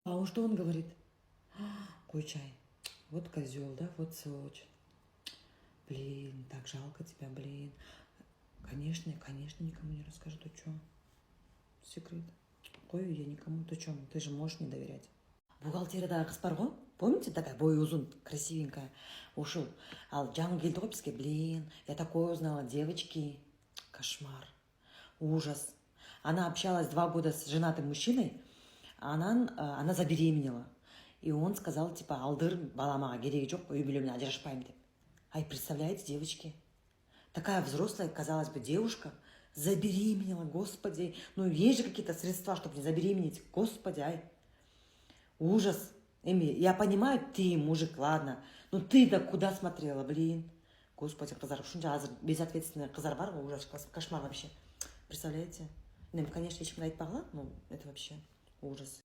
А он что он говорит? Кучай, вот козел, да, вот сволочь. Блин, так жалко тебя, блин. Конечно, конечно, никому не расскажу. Ты что? Секрет. Ой, я никому. Ты что? Ты же можешь не доверять. Бухгалтериядағы қыз бар ғой, помните, такая бойы узун, красивенькая, ушел. Ал жаңа келді ғой бізге, блин, я такое узнала, девочки, кошмар, ужас. Она общалась 2 года с женатым мужчиной, она забеременела. И он сказал, типа, алдыр, баламаға керегі жоқ, үй бүлемнен ажырашпаймын деп. Ай, представляете, девочки, такая взрослая, казалось бы, девушка забеременела, господи. Ну, есть же какие-то средства, чтобы не забеременеть, господи, ай. Ужас. Эми, я понимаю, ты мужик, ладно. Но ты-то куда смотрела, блин? Господи, қыздар, ушунча азыр безответственный қыздар бар ғой, ужас, кошмар вообще. Представляете? Конечно, ешкімге айтпағыла, ну, это вообще ужас.